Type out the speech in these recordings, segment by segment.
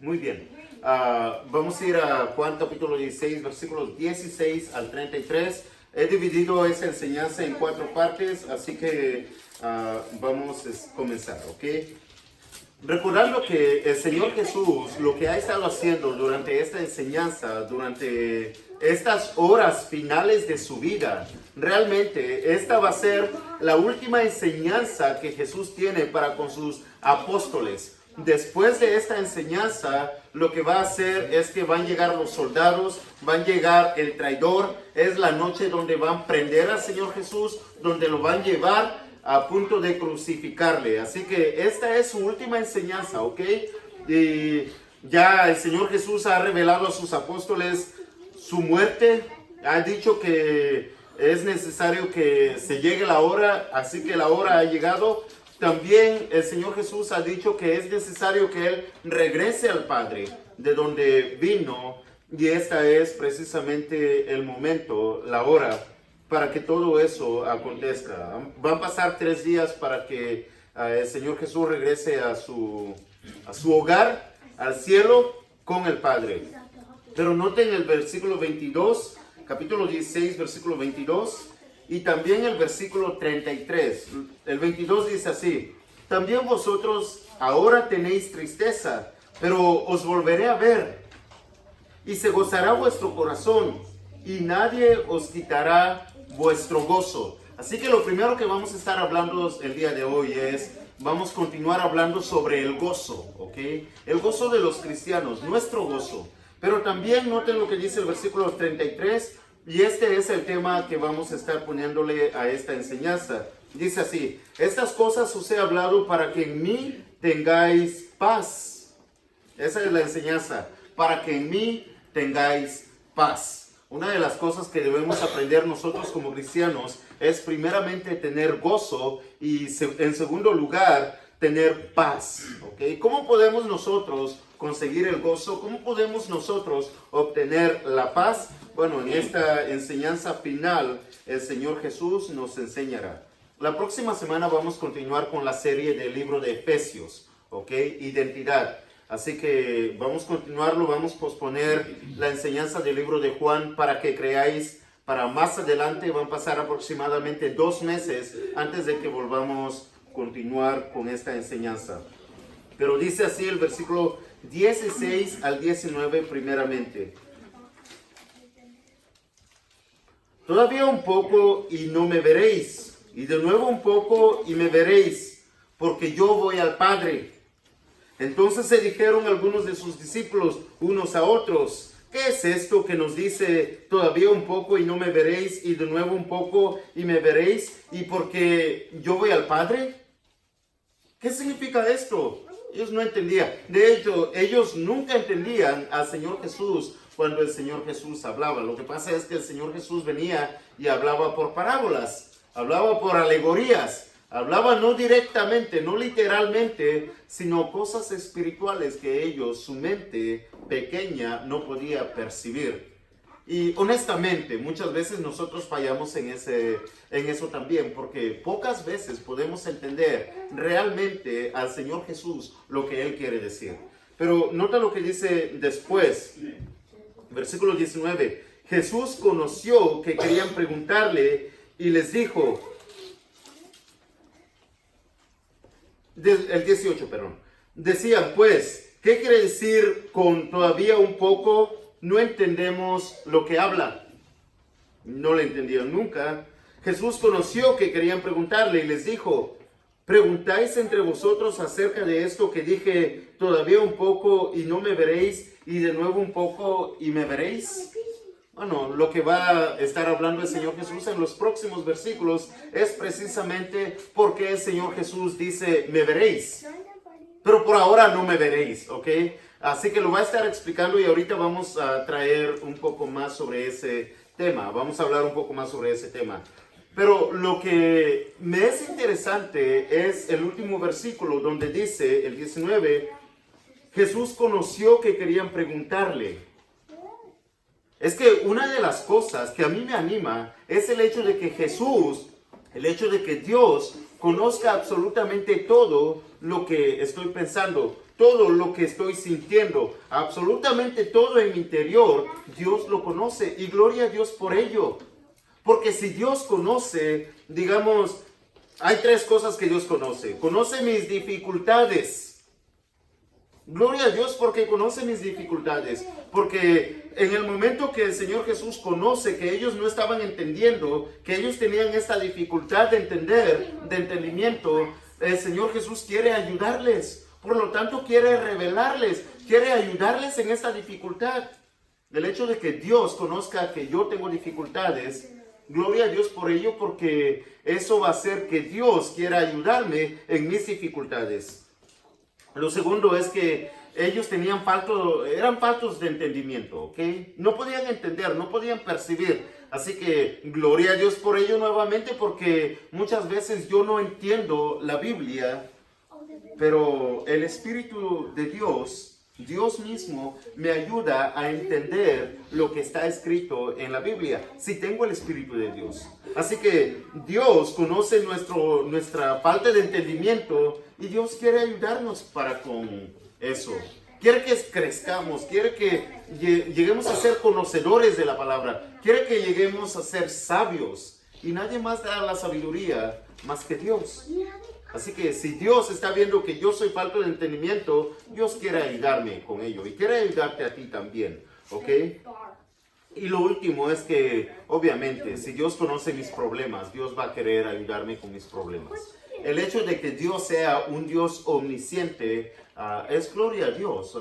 Muy bien. Vamos a ir a Juan capítulo 16, versículos 16 al 33. He dividido esa enseñanza en 4 partes, así que vamos a comenzar, ¿ok? Recordando que el Señor Jesús lo que ha estado haciendo durante esta enseñanza, durante estas horas finales de su vida, realmente esta va a ser la última enseñanza que Jesús tiene para con sus apóstoles. Después de esta enseñanza, lo que va a hacer es que van a llegar los soldados, van a llegar el traidor, es la noche donde van a prender al Señor Jesús, donde lo van a llevar a punto de crucificarle. Así que esta es su última enseñanza, ¿ok? Y ya el Señor Jesús ha revelado a sus apóstoles su muerte, ha dicho que es necesario que se llegue la hora, así que la hora ha llegado. También el Señor Jesús ha dicho que es necesario que Él regrese al Padre, de donde vino, y esta es precisamente el momento, la hora, para que todo eso acontezca. Van a pasar 3 días para que el Señor Jesús regrese a su hogar, al cielo, con el Padre. Pero noten el versículo 22, capítulo 16, versículo 22, y también el versículo 33. El 22 dice así: también vosotros ahora tenéis tristeza, pero os volveré a ver, y se gozará vuestro corazón, y nadie os quitará vuestro gozo. Así que lo primero que vamos a estar hablando el día de hoy es, vamos a continuar hablando sobre el gozo, ¿ok? El gozo de los cristianos, nuestro gozo. Pero también noten lo que dice el versículo 33, y este es el tema que vamos a estar poniéndole a esta enseñanza. Dice así: estas cosas os he hablado para que en mí tengáis paz. Esa es la enseñanza, para que en mí tengáis paz. Una de las cosas que debemos aprender nosotros como cristianos es primeramente tener gozo y en segundo lugar tener paz, ¿ok? ¿Cómo podemos nosotros conseguir el gozo? ¿Cómo podemos nosotros obtener la paz? Bueno, en esta enseñanza final el Señor Jesús nos enseñará. La próxima semana vamos a continuar con la serie del libro de Efesios, ¿ok? Identidad. Así que vamos a continuarlo, vamos a posponer la enseñanza del libro de Juan para que creáis para más adelante. Van a pasar aproximadamente 2 meses antes de que volvamos a continuar con esta enseñanza. Pero dice así el versículo 16 al 19 primeramente: todavía un poco y no me veréis, y de nuevo un poco y me veréis, porque yo voy al Padre. Entonces se dijeron algunos de sus discípulos unos a otros: ¿qué es esto que nos dice todavía un poco y no me veréis, y de nuevo un poco y me veréis, y porque yo voy al Padre? ¿Qué significa esto? Ellos no entendían. De hecho, ellos nunca entendían al Señor Jesús cuando el Señor Jesús hablaba. Lo que pasa es que el Señor Jesús venía y hablaba por parábolas, hablaba por alegorías. Hablaba no directamente, no literalmente, sino cosas espirituales que ellos, su mente pequeña, no podía percibir. Y honestamente, muchas veces nosotros fallamos en eso también, porque pocas veces podemos entender realmente al Señor Jesús lo que Él quiere decir. Pero nota lo que dice después, versículo 19. Jesús conoció que querían preguntarle y les dijo... El 18, perdón. Decían, pues, ¿qué quiere decir con todavía un poco? No entendemos lo que habla. No le entendieron nunca. Jesús conoció que querían preguntarle y les dijo: ¿preguntáis entre vosotros acerca de esto que dije, todavía un poco y no me veréis, y de nuevo un poco y me veréis? Bueno, lo que va a estar hablando el Señor Jesús en los próximos versículos es precisamente por qué el Señor Jesús dice, me veréis. Pero por ahora no me veréis, ¿ok? Así que lo va a estar explicando y ahorita vamos a traer un poco más sobre ese tema. Vamos a hablar un poco más sobre ese tema. Pero lo que me es interesante es el último versículo donde dice, el 19, Jesús conoció que querían preguntarle. Es que una de las cosas que a mí me anima es el hecho de que Jesús, el hecho de que Dios conozca absolutamente todo lo que estoy pensando, todo lo que estoy sintiendo, absolutamente todo en mi interior, Dios lo conoce y gloria a Dios por ello. Porque si Dios conoce, digamos, hay tres cosas que Dios conoce. Conoce mis dificultades. Gloria a Dios porque conoce mis dificultades. Porque en el momento que el Señor Jesús conoce que ellos no estaban entendiendo, que ellos tenían esta dificultad de entender, de entendimiento, el Señor Jesús quiere ayudarles. Por lo tanto, quiere revelarles, quiere ayudarles en esta dificultad. El hecho de que Dios conozca que yo tengo dificultades, gloria a Dios por ello, porque eso va a hacer que Dios quiera ayudarme en mis dificultades. Lo segundo es que ellos eran faltos de entendimiento, ¿ok? No podían entender, no podían percibir. Así que gloria a Dios por ello nuevamente, porque muchas veces yo no entiendo la Biblia, pero el Espíritu de Dios, Dios mismo, me ayuda a entender lo que está escrito en la Biblia, si tengo el Espíritu de Dios. Así que Dios conoce nuestra falta de entendimiento y Dios quiere ayudarnos para con eso. Quiere que crezcamos, quiere que lleguemos a ser conocedores de la palabra, quiere que lleguemos a ser sabios. Y nadie más da la sabiduría más que Dios. Así que si Dios está viendo que yo soy falto de entendimiento, Dios quiere ayudarme con ello y quiere ayudarte a ti también, ¿ok? Y lo último es que, obviamente, si Dios conoce mis problemas, Dios va a querer ayudarme con mis problemas. El hecho de que Dios sea un Dios omnisciente es gloria a Dios.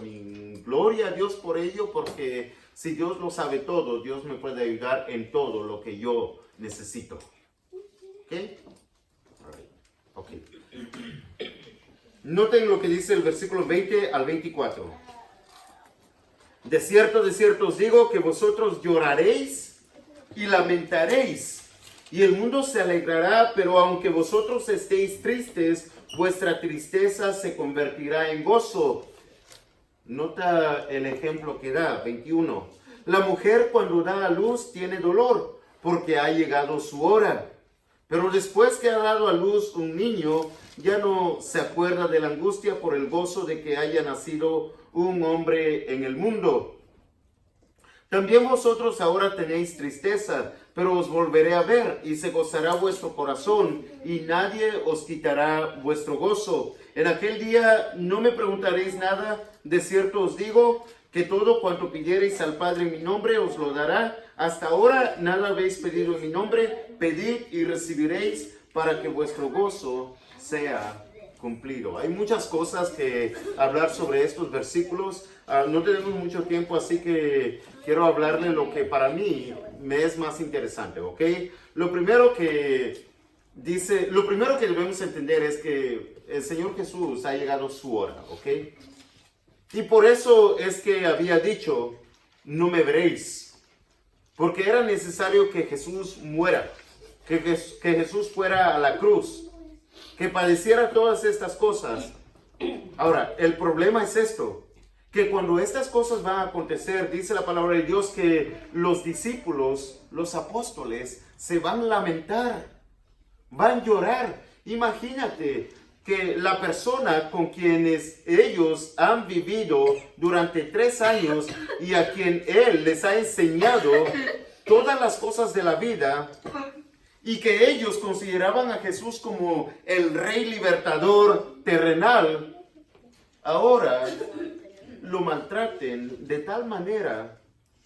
Gloria a Dios por ello, porque si Dios lo sabe todo, Dios me puede ayudar en todo lo que yo necesito. ¿Ok? Ok. Noten lo que dice el versículo 20 al 24. De cierto os digo que vosotros lloraréis y lamentaréis, y el mundo se alegrará, pero aunque vosotros estéis tristes, vuestra tristeza se convertirá en gozo. Nota el ejemplo que da, 21. La mujer cuando da a luz tiene dolor, porque ha llegado su hora. Pero después que ha dado a luz un niño, ya no se acuerda de la angustia por el gozo de que haya nacido un hombre en el mundo. También vosotros ahora tenéis tristeza, pero os volveré a ver, y se gozará vuestro corazón, y nadie os quitará vuestro gozo. En aquel día no me preguntaréis nada, de cierto os digo, que todo cuanto pidiereis al Padre en mi nombre os lo dará. Hasta ahora nada habéis pedido en mi nombre, pedid y recibiréis, para que vuestro gozo sea cumplido. Hay muchas cosas que hablar sobre estos versículos. No tenemos mucho tiempo, así que quiero hablarle lo que para mí me es más interesante, ¿ok? Lo primero que debemos entender es que el Señor Jesús ha llegado su hora, ¿ok? Y por eso es que había dicho, no me veréis. Porque era necesario que Jesús muera, que Jesús fuera a la cruz, que padeciera todas estas cosas. Ahora, el problema es esto, que cuando estas cosas van a acontecer, dice la palabra de Dios que los discípulos, los apóstoles, se van a lamentar, van a llorar. Imagínate que la persona con quienes ellos han vivido durante 3 años y a quien Él les ha enseñado todas las cosas de la vida, y que ellos consideraban a Jesús como el Rey libertador terrenal, ahora lo maltraten de tal manera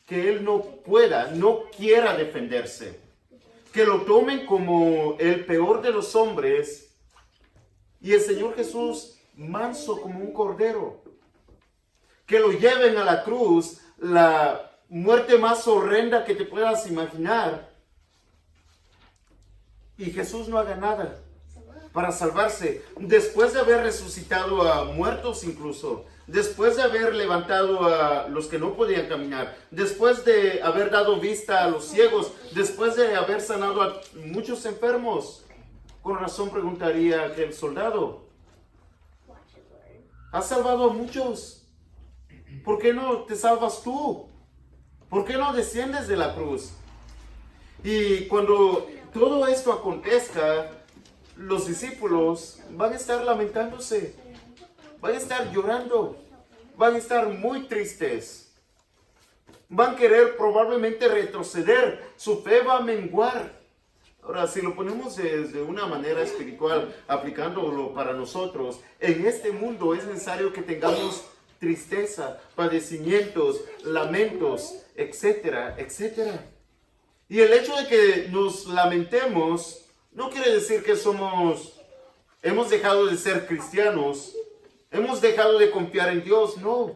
que Él no quiera defenderse, que lo tomen como el peor de los hombres. Y el Señor Jesús, manso como un cordero, que lo lleven a la cruz, la muerte más horrenda que te puedas imaginar. Y Jesús no haga nada para salvarse. Después de haber resucitado a muertos incluso, después de haber levantado a los que no podían caminar, después de haber dado vista a los ciegos, después de haber sanado a muchos enfermos. Con razón preguntaría aquel soldado, has salvado a muchos, ¿por qué no te salvas tú? ¿Por qué no desciendes de la cruz? Y cuando todo esto acontezca, los discípulos van a estar lamentándose, van a estar llorando, van a estar muy tristes, van a querer probablemente retroceder, su fe va a menguar. Ahora, si lo ponemos desde una manera espiritual, aplicándolo para nosotros, en este mundo es necesario que tengamos tristeza, padecimientos, lamentos, etcétera, etcétera. Y el hecho de que nos lamentemos no quiere decir que hemos dejado de ser cristianos, hemos dejado de confiar en Dios, no.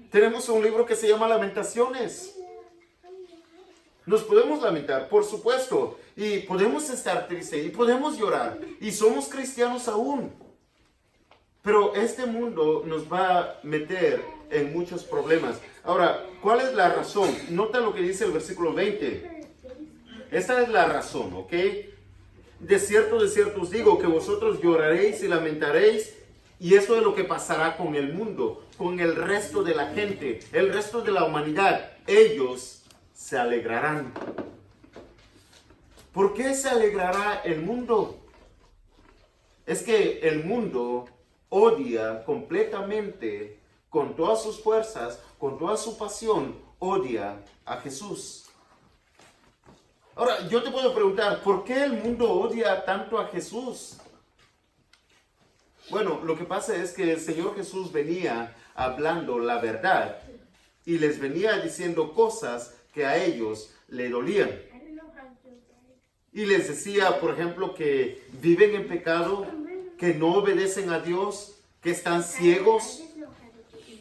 Tenemos un libro que se llama Lamentaciones. Nos podemos lamentar, por supuesto, y podemos estar tristes, y podemos llorar, y somos cristianos aún. Pero este mundo nos va a meter en muchos problemas. Ahora, ¿cuál es la razón? Nota lo que dice el versículo 20. Esta es la razón, ¿ok? De cierto os digo que vosotros lloraréis y lamentaréis, y eso es lo que pasará con el mundo, con el resto de la gente, el resto de la humanidad. Ellos se alegrarán. ¿Por qué se alegrará el mundo? Es que el mundo odia completamente, con todas sus fuerzas, con toda su pasión, odia a Jesús. Ahora, yo te puedo preguntar, ¿por qué el mundo odia tanto a Jesús? Bueno, lo que pasa es que el Señor Jesús venía hablando la verdad y les venía diciendo cosas que a ellos le dolían. Y les decía, por ejemplo, que viven en pecado, que no obedecen a Dios, que están ciegos.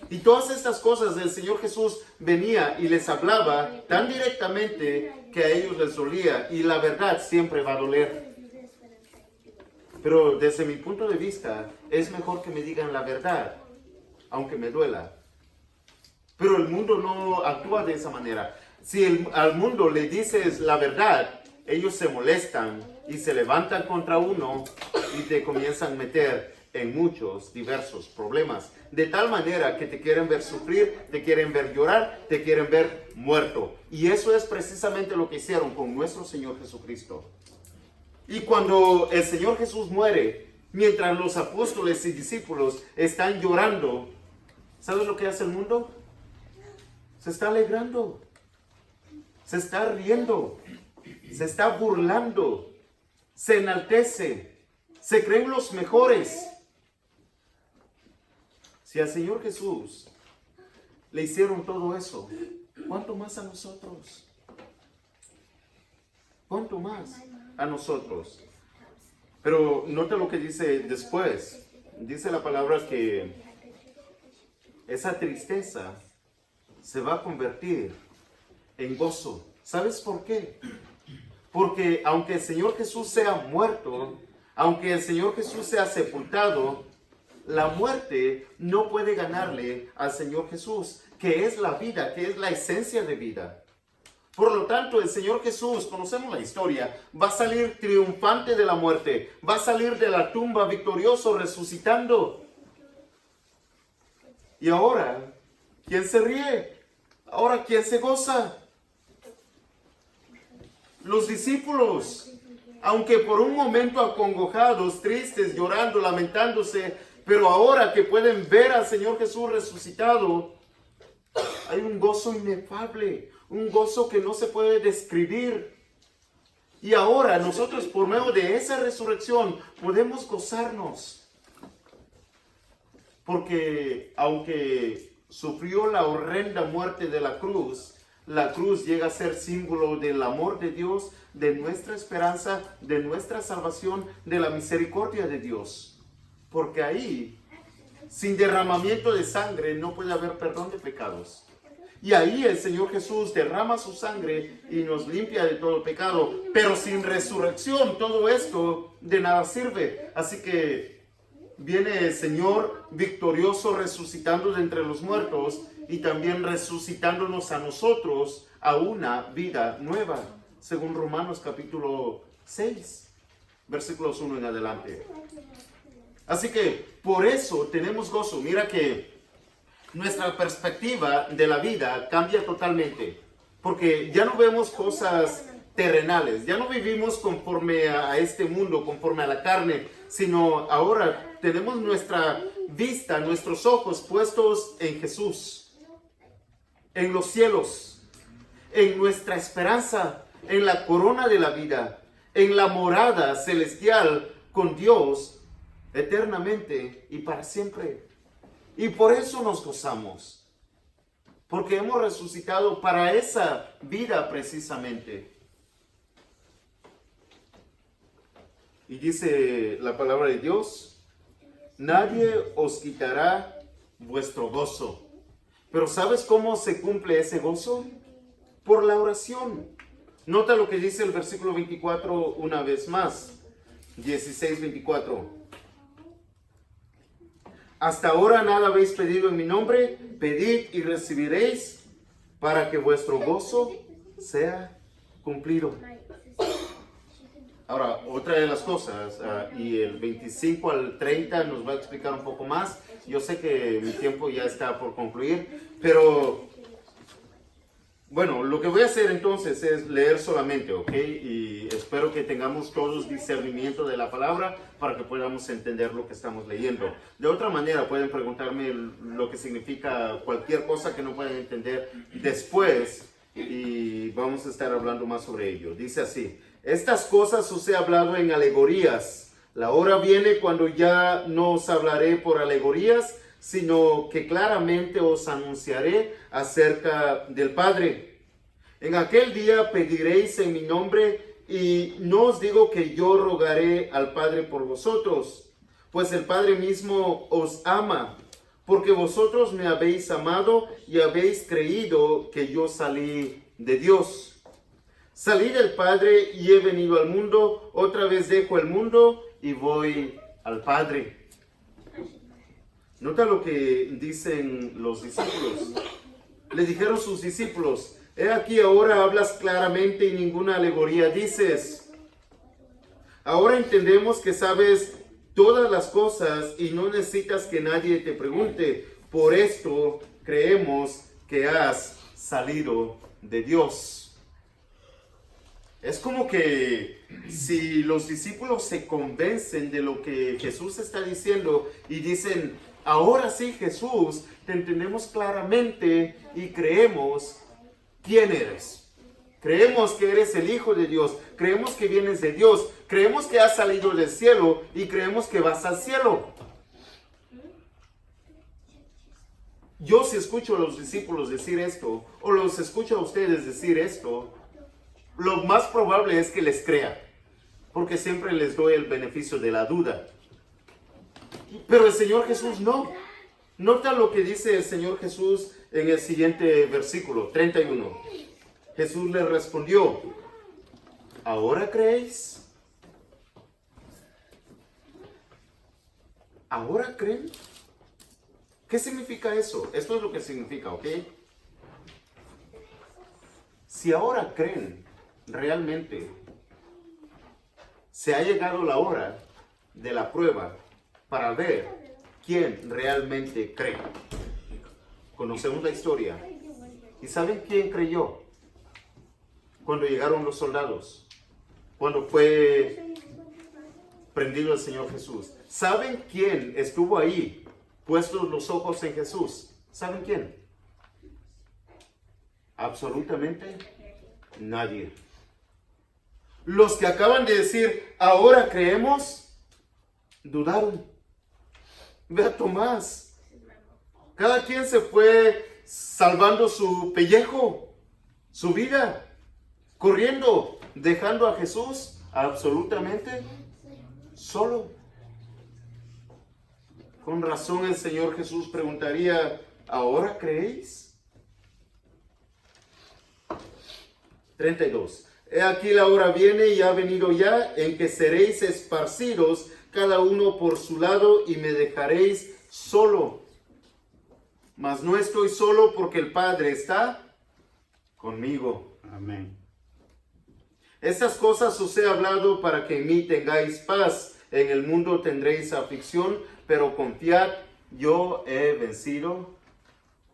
Y todas estas cosas el Señor Jesús venía y les hablaba tan directamente que a ellos les dolía. Y la verdad siempre va a doler. Pero desde mi punto de vista, es mejor que me digan la verdad, aunque me duela. Pero el mundo no actúa de esa manera. Si al mundo le dices la verdad, ellos se molestan y se levantan contra uno y te comienzan a meter en muchos diversos problemas. De tal manera que te quieren ver sufrir, te quieren ver llorar, te quieren ver muerto. Y eso es precisamente lo que hicieron con nuestro Señor Jesucristo. Y cuando el Señor Jesús muere, mientras los apóstoles y discípulos están llorando, ¿sabes lo que hace el mundo? Se está alegrando, se está riendo, se está burlando, se enaltece, se creen los mejores. Si al Señor Jesús le hicieron todo eso, ¿cuánto más a nosotros? ¿Cuánto más a nosotros? Pero nota lo que dice después. Dice la palabra que esa tristeza se va a convertir en gozo. ¿Sabes por qué? Porque aunque el Señor Jesús sea muerto, aunque el Señor Jesús sea sepultado, la muerte no puede ganarle al Señor Jesús, que es la vida, que es la esencia de vida. Por lo tanto, el Señor Jesús, conocemos la historia, va a salir triunfante de la muerte, va a salir de la tumba victorioso, resucitando. Y ahora, ¿quién se ríe? Ahora, ¿quién se goza? Los discípulos, aunque por un momento acongojados, tristes, llorando, lamentándose, pero ahora que pueden ver al Señor Jesús resucitado, hay un gozo inefable, un gozo que no se puede describir. Y ahora nosotros por medio de esa resurrección podemos gozarnos. Porque aunque sufrió la horrenda muerte de la cruz llega a ser símbolo del amor de Dios, de nuestra esperanza, de nuestra salvación, de la misericordia de Dios. Porque ahí, sin derramamiento de sangre, no puede haber perdón de pecados. Y ahí el Señor Jesús derrama su sangre y nos limpia de todo pecado. Pero sin resurrección, todo esto de nada sirve. Así que viene el Señor victorioso resucitando de entre los muertos y también resucitándonos a nosotros a una vida nueva, según Romanos capítulo 6, versículos 1 en adelante. Así que por eso tenemos gozo. Mira que nuestra perspectiva de la vida cambia totalmente, porque ya no vemos cosas terrenales, ya no vivimos conforme a este mundo, conforme a la carne, sino ahora tenemos nuestra vista, nuestros ojos puestos en Jesús, en los cielos, en nuestra esperanza, en la corona de la vida, en la morada celestial con Dios eternamente y para siempre. Y por eso nos gozamos, porque hemos resucitado para esa vida precisamente. Y dice la palabra de Dios, nadie os quitará vuestro gozo. Pero ¿sabes cómo se cumple ese gozo? Por la oración. Nota lo que dice el versículo 24 una vez más. 16:24. Hasta ahora nada habéis pedido en mi nombre, pedid y recibiréis para que vuestro gozo sea cumplido. Ahora, otra de las cosas, y el 25 al 30 nos va a explicar un poco más. Yo sé que mi tiempo ya está por concluir, pero bueno, lo que voy a hacer entonces es leer solamente, ¿ok? Y espero que tengamos todos discernimiento de la palabra para que podamos entender lo que estamos leyendo. De otra manera, pueden preguntarme lo que significa cualquier cosa que no puedan entender después y vamos a estar hablando más sobre ello. Dice así, estas cosas os he hablado en alegorías. La hora viene cuando ya no os hablaré por alegorías, sino que claramente os anunciaré acerca del Padre. En aquel día pediréis en mi nombre, y no os digo que yo rogaré al Padre por vosotros, pues el Padre mismo os ama, porque vosotros me habéis amado y habéis creído que yo salí de Dios. Salí del Padre y he venido al mundo, otra vez dejo el mundo y voy al Padre. Nota lo que dicen los discípulos. Le dijeron sus discípulos, he aquí ahora hablas claramente y ninguna alegoría dices. Ahora entendemos que sabes todas las cosas y no necesitas que nadie te pregunte. Por esto creemos que has salido de Dios. Es como que si los discípulos se convencen de lo que Jesús está diciendo y dicen, ahora sí, Jesús, te entendemos claramente y creemos quién eres. Creemos que eres el Hijo de Dios, creemos que vienes de Dios, creemos que has salido del cielo y creemos que vas al cielo. Yo si escucho a los discípulos decir esto, o los escucho a ustedes decir esto, lo más probable es que les crea, porque siempre les doy el beneficio de la duda. Pero el Señor Jesús no. Nota lo que dice el Señor Jesús en el siguiente versículo, 31. Jesús le respondió, ¿ahora creéis? ¿Ahora creen? ¿Qué significa eso? Esto es lo que significa, ¿ok? Si ahora creen, realmente se ha llegado la hora de la prueba para ver quién realmente cree. Conocemos la historia. ¿Y saben quién creyó? Cuando llegaron los soldados, cuando fue prendido el Señor Jesús. ¿Saben quién estuvo ahí, puestos los ojos en Jesús? ¿Saben quién? Absolutamente nadie. Los que acaban de decir, ahora creemos, dudaron. Ve a Tomás. Cada quien se fue salvando su pellejo, su vida, corriendo, dejando a Jesús absolutamente solo. Con razón el Señor Jesús preguntaría, ¿ahora creéis? 32. He aquí la hora viene y ha venido ya en que seréis esparcidos cada uno por su lado y me dejaréis solo. Mas no estoy solo porque el Padre está conmigo. Amén. Estas cosas os he hablado para que en mí tengáis paz. En el mundo tendréis aflicción, pero confiad, yo he vencido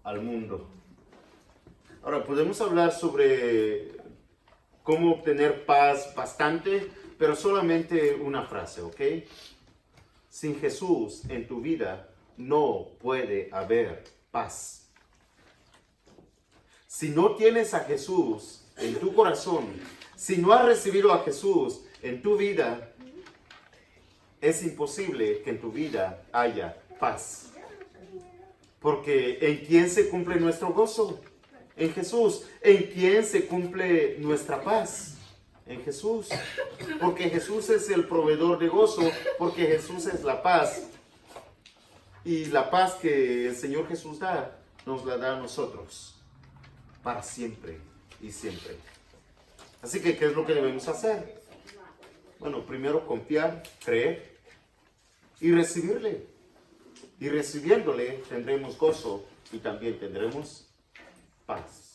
al mundo. Ahora, podemos hablar sobre cómo obtener paz bastante, pero solamente una frase, ¿ok? Sin Jesús en tu vida no puede haber paz. Si no tienes a Jesús en tu corazón, si no has recibido a Jesús en tu vida, es imposible que en tu vida haya paz. Porque ¿en quién se cumple nuestro gozo? En Jesús. ¿En quién se cumple nuestra paz? En Jesús. Porque Jesús es el proveedor de gozo, porque Jesús es la paz. Y la paz que el Señor Jesús da, nos la da a nosotros. Para siempre y siempre. Así que, ¿qué es lo que debemos hacer? Bueno, primero confiar, creer y recibirle. Y recibiéndole tendremos gozo y también tendremos paz.